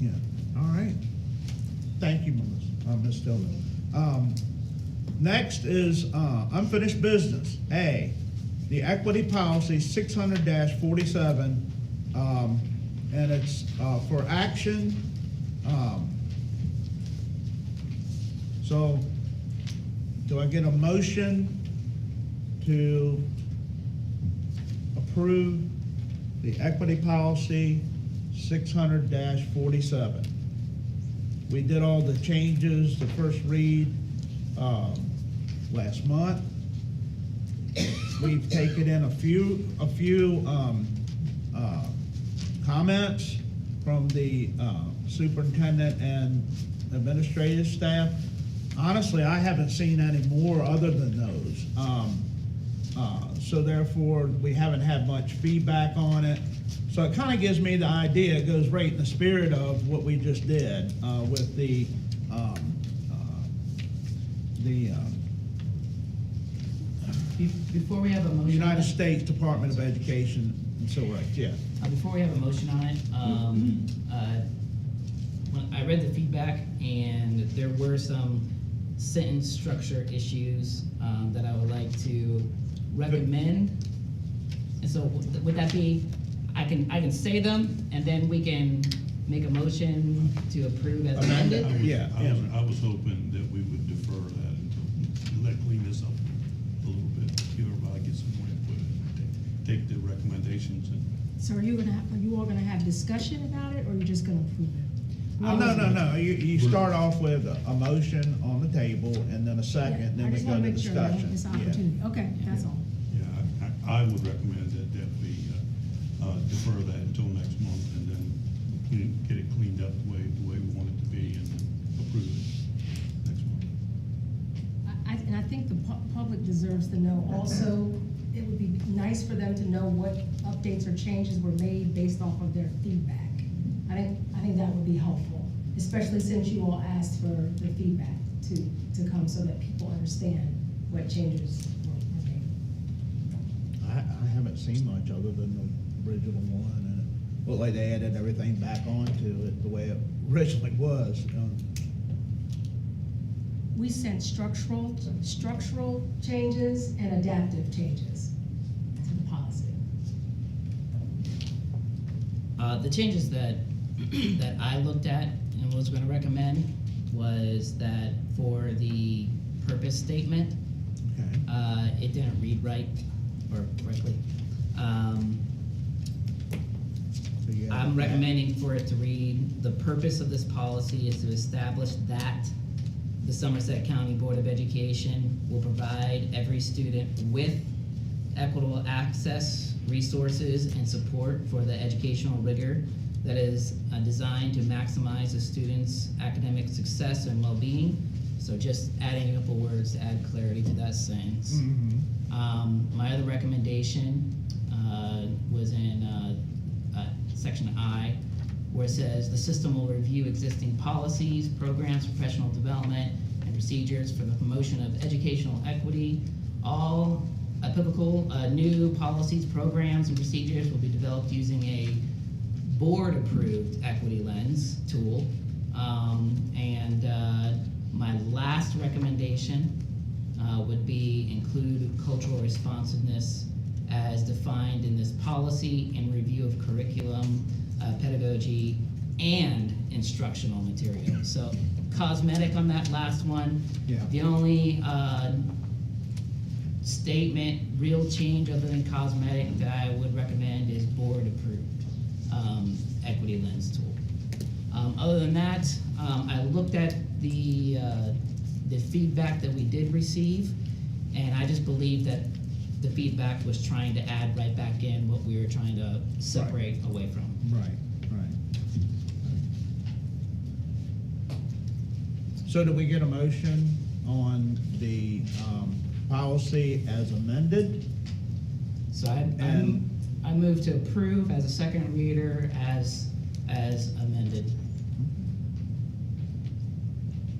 Yeah, all right. Thank you, Ms. Stillman. Next is unfinished business. A, the equity policy 600-47, and it's for action. So, do I get a motion to approve the equity policy 600-47? We did all the changes, the first read, last month. We've taken in a few comments from the superintendent and administrative staff. Honestly, I haven't seen any more other than those. So therefore, we haven't had much feedback on it. So it kind of gives me the idea, it goes right in the spirit of what we just did with the Before we have a motion. United States Department of Education and Civil Rights, yeah. Before we have a motion on it, when I read the feedback, and there were some sentence structure issues that I would like to recommend. And so would that be, I can say them, and then we can make a motion to approve as amended? Yeah. I was hoping that we would defer that until, let clean this up a little bit, give everybody get some more input, and take the recommendations and. So are you all gonna have discussion about it, or you're just gonna approve it? No. You start off with a motion on the table and then a second, then we go to discussion. This Yeah. opportunity, okay, that's all. Yeah, I would recommend that we defer that until next month, and then get it cleaned up the way we want it to be, and then approve it next month. And I think the public deserves to know also, it would be nice for them to know what updates or changes were made based off of their feedback. I think that would be helpful, especially since you all asked for the feedback to come so that people understand what changes were made. I haven't seen much other than the original one, and it looked like they added everything back onto it the way it originally was. We sent structural changes and adaptive changes to the policy. The changes that I looked at and was gonna recommend was that for the purpose statement, Okay. it didn't read right or correctly. So you have I'm that. recommending for it to read, the purpose of this policy is to establish that the Somerset County Board of Education will provide every student with equitable access, resources, and support for the educational rigor that is designed to maximize a student's academic success and well-being. So just adding a couple words to add clarity to that sentence. Mm-hmm. My other recommendation was in section I, where it says the system will review existing policies, programs, professional development, and procedures for the promotion of educational equity. All applicable new policies, programs, and procedures will be developed using a board-approved equity lens tool. My last recommendation would be include cultural responsiveness as defined in this policy in review of curriculum, pedagogy, and instructional materials. So cosmetic on that last one. Yeah. The only statement, real change other than cosmetic that I would recommend is board-approved equity lens tool. Other than that, I looked at the feedback that we did receive, and I just believe that the feedback was trying to add right back in what we were trying to separate away from. Right. So do we get a motion on the policy as amended? So And- I move to approve as a second reader as amended.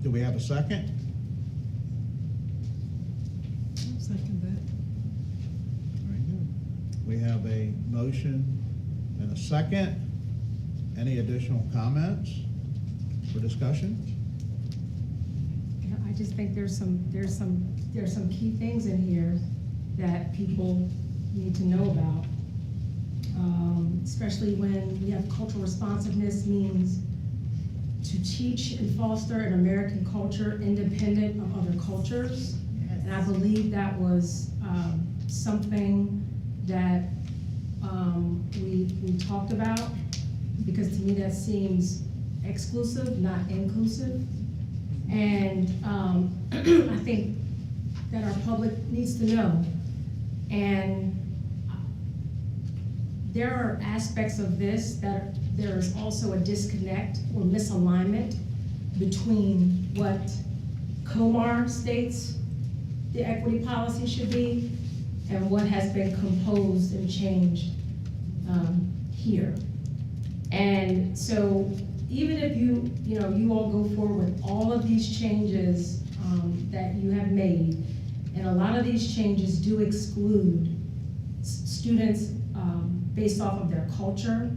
Do we have a second? Second that. Very good. We have a motion and a second. Any additional comments? for discussion? Yeah, I just think there's some key things in here that people need to know about. Especially when we have cultural responsiveness means to teach and foster an American culture independent of other cultures. And I believe that was something that we talked about, because to me that seems exclusive, not inclusive. And I think that our public needs to know. And there are aspects of this that there is also a disconnect or misalignment between what COMAR states the equity policy should be and what has been composed and changed here. And so even if you all go forward with all of these changes that you have made, and a lot of these changes do exclude students based off of their culture,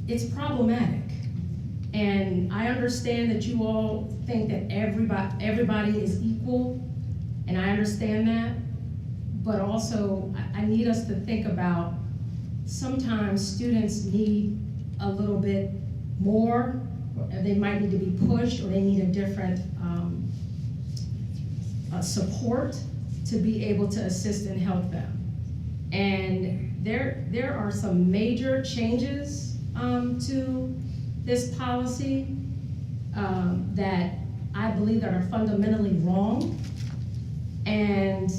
it's problematic. And I understand that you all think that everybody is equal, and I understand that, but also I need us to think about sometimes students need a little bit more, or they might need to be pushed, or they need a different support to be able to assist and help them. And there are some major changes to this policy that I believe that are fundamentally wrong. And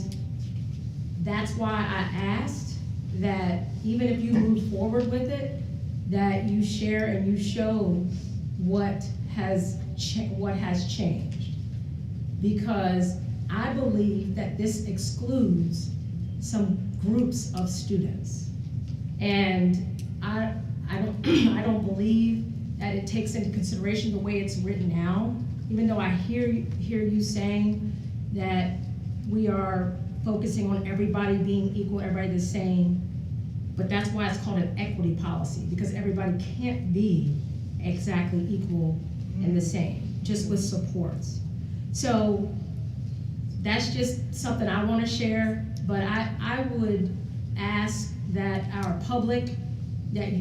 that's why I asked that even if you move forward with it, that you share and you show what has changed. Because I believe that this excludes some groups of students. And I don't believe that it takes into consideration the way it's written now, even though I hear you saying that we are focusing on everybody being equal, everybody the same, but that's why it's called an equity policy, because everybody can't be exactly equal and the same, just with supports. So that's just something I want to share, but I would ask that our public, that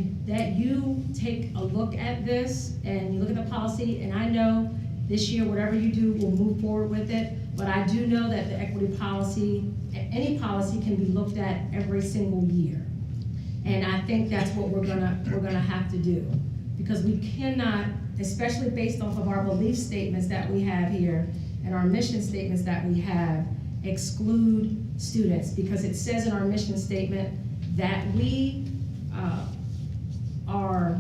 you take a look at this and you look at the policy, and I know this year, whatever you do, we'll move forward with it, but I do know that the equity policy, any policy can be looked at every single year. And I think that's what we're gonna have to do, because we cannot, especially based off of our belief statements that we have here and our mission statements that we have, exclude students, because it says in our mission statement that we are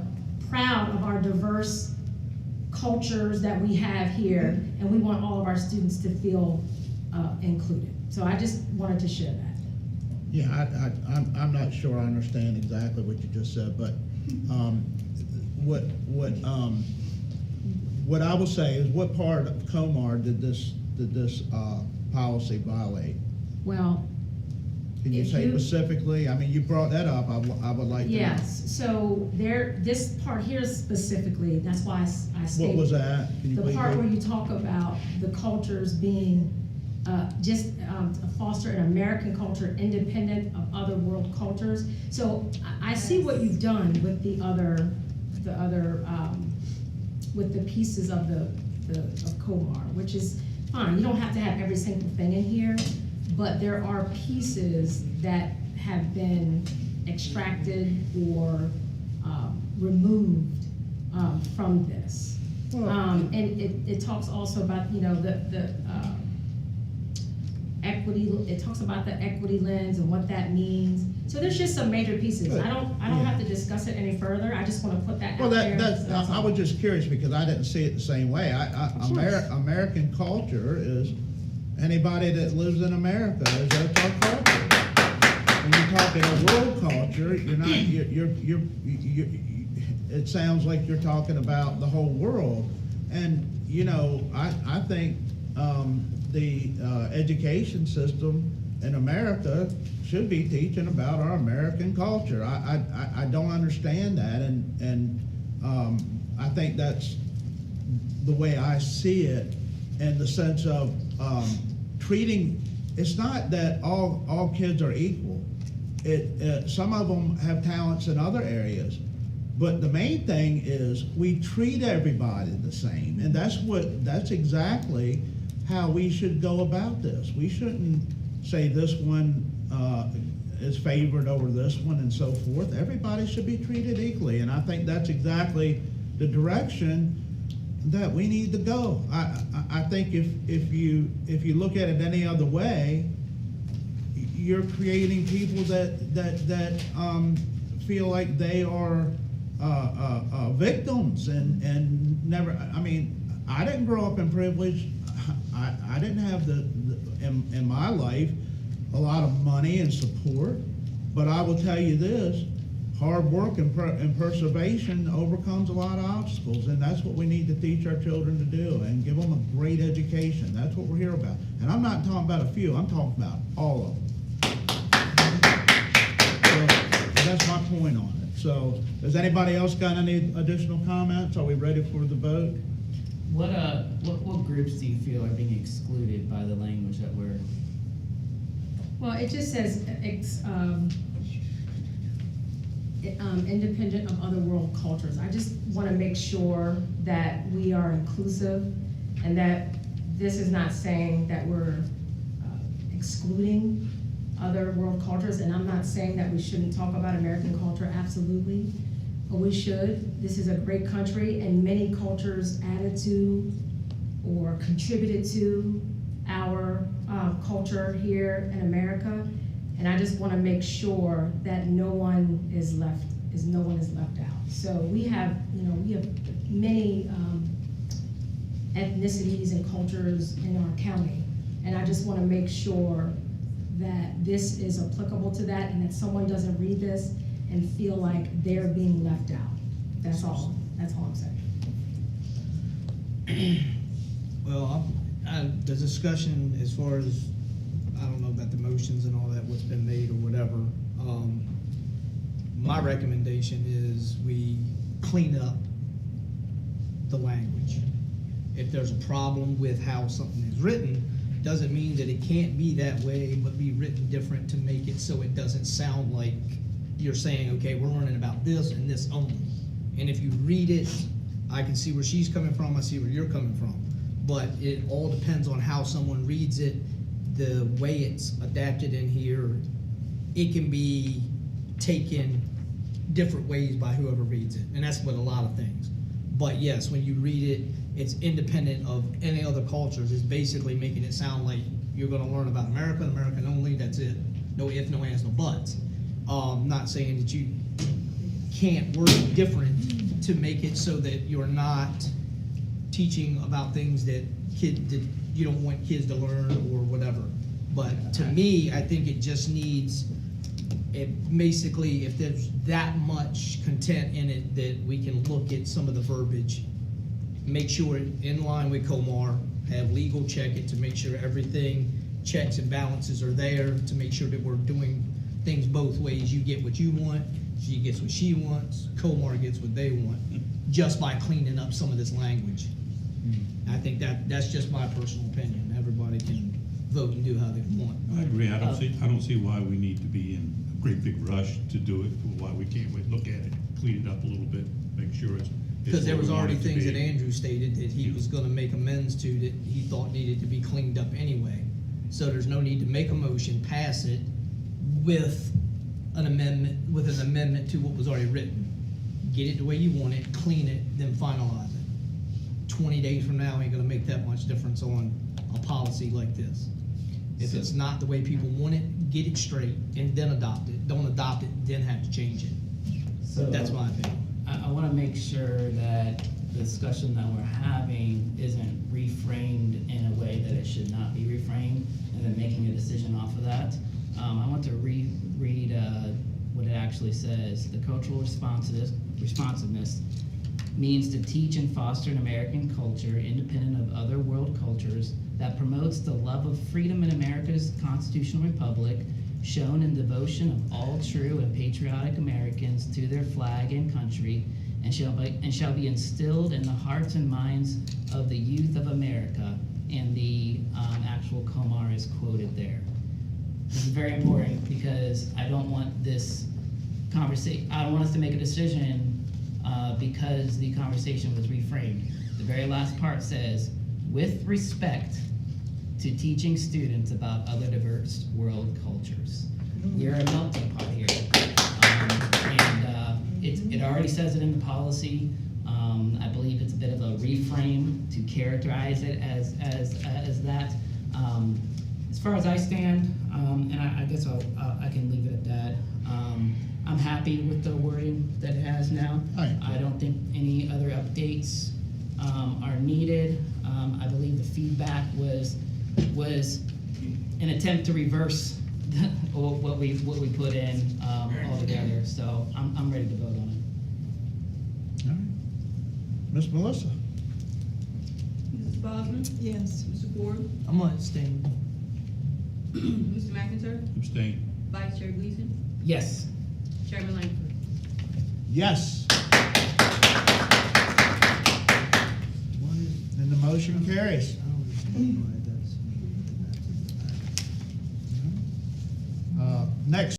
proud of our diverse cultures that we have here, and we want all of our students to feel included. So I just wanted to share that. Yeah, I'm not sure I understand exactly what you just said, but what I will say is, what part of COMAR did this policy violate? Well, Can you if say you- specifically? I mean, you brought that up. I would like to know. yes, so this part here specifically, that's why I stated. What was that? Can you The please part read? where you talk about the cultures being just to foster an American culture independent of other world cultures. So I see what you've done with the other with the pieces of of COMAR, which is fine. You don't have to have every single thing in here, but there are pieces that have been extracted or removed from this. Well, And it talks also about, the equity, it talks about the equity lens and what that means. So there's just some major pieces. Good. I don't Yeah. have to discuss it any further. I just want to put that Well, out there. that's I was just curious, because I didn't see it the same way. Of course. American culture is anybody that lives in America is that's our culture. When you're talking a world culture, you're not, it sounds like you're talking about the whole world. And, I think, the education system in America should be teaching about our American culture. I don't understand that, and I think that's the way I see it, in the sense of treating, it's not that all kids are equal. Some of them have talents in other areas, but the main thing is we treat everybody the same, and that's exactly how we should go about this. We shouldn't say this one is favored over this one and so forth. Everybody should be treated equally, and I think that's exactly the direction that we need to go. I think if you look at it any other way, you're creating people that feel like they are victims and never. I mean, I didn't grow up in privilege. I didn't have in my life a lot of money and support, but I will tell you this: hard work and perseveration overcomes a lot of obstacles, and that's what we need to teach our children to do, and give them a great education. That's what we're here about. And I'm not talking about a few, I'm talking about all of them. So that's my point on it. So does anybody else got any additional comments? Are we ready for the vote? What groups do you feel are being excluded by the language that we're? Well, it just says, independent of other world cultures. I just want to make sure that we are inclusive, and that this is not saying that we're excluding other world cultures. And I'm not saying that we shouldn't talk about American culture, absolutely, but we should. This is a great country, and many cultures added to or contributed to our culture here in America. And I just want to make sure that no one is left out. So we have many ethnicities and cultures in our county, and I just want to make sure that this is applicable to that, and that someone doesn't read this and feel like they're being left out. That's all I'm saying. Well, the discussion as far as, I don't know about the motions and all that, what's been made or whatever. My recommendation is we clean up the language. If there's a problem with how something is written, doesn't mean that it can't be that way, but be written different to make it so it doesn't sound like you're saying, okay, we're learning about this and this only. And if you read it, I can see where she's coming from, I see where you're coming from. But it all depends on how someone reads it, the way it's adapted in here. It can be taken different ways by whoever reads it, and that's with a lot of things. But yes, when you read it, it's independent of any other cultures. It's basically making it sound like you're gonna learn about America, American only, that's it. No ifs, no ands, no buts. Not saying that you can't word it different to make it so that you're not teaching about things that you don't want kids to learn or whatever. But to me, I think it just needs, basically, if there's that much content in it, that we can look at some of the verbiage, make sure it in line with Comar, have legal check it to make sure everything, checks and balances are there, to make sure that we're doing things both ways. You get what you want, she gets what she wants, Comar gets what they want, just by cleaning up some of this language. I think that's just my personal opinion. Everybody can vote and do how they want. I agree. I don't see why we need to be in a great big rush to do it, or why we can't wait, look at it, clean it up a little bit, make sure it's. Because there was what we already want it to things be. that Andrew stated that he was gonna make amends to, that he thought needed to be cleaned up anyway. So there's no need to make a motion, pass it with an amendment to what was already written. Get it the way you want it, clean it, then finalize it. 20 days from now ain't gonna make that much difference on a policy like this. If it's not the way people want it, get it straight and then adopt it. Don't adopt it, then have to change it. So That's my opinion. I want to make sure that the discussion that we're having isn't reframed in a way that it should not be reframed, and then making a decision off of that. I want to read what it actually says. The cultural responsiveness means to teach and foster an American culture independent of other world cultures that promotes the love of freedom in America's constitutional republic, shown in devotion of all true and patriotic Americans to their flag and country, and shall be instilled in the hearts and minds of the youth of America. And the actual Comar is quoted there. This is very important because I don't want this I don't want us to make a decision because the conversation was reframed. The very last part says, with respect to teaching students about other diverse world cultures. We're a melting pot here. It already says it in the policy. I believe it's a bit of a reframe to characterize it as that. As far as I stand, and I guess I can leave it at that. I'm happy with the wording that it has now. I don't think any other updates are needed. I believe the feedback was an attempt to reverse what we put in altogether. So I'm ready to vote on it. All right. Miss Melissa? Mrs. Bosman? Yes. Mr. Ford? I'm gonna abstain. Mr. McIntyre? Abstain. Vice Chair Gleason? Yes. Chairman Langford? Yes. And the motion carries. I don't understand why that's. Next.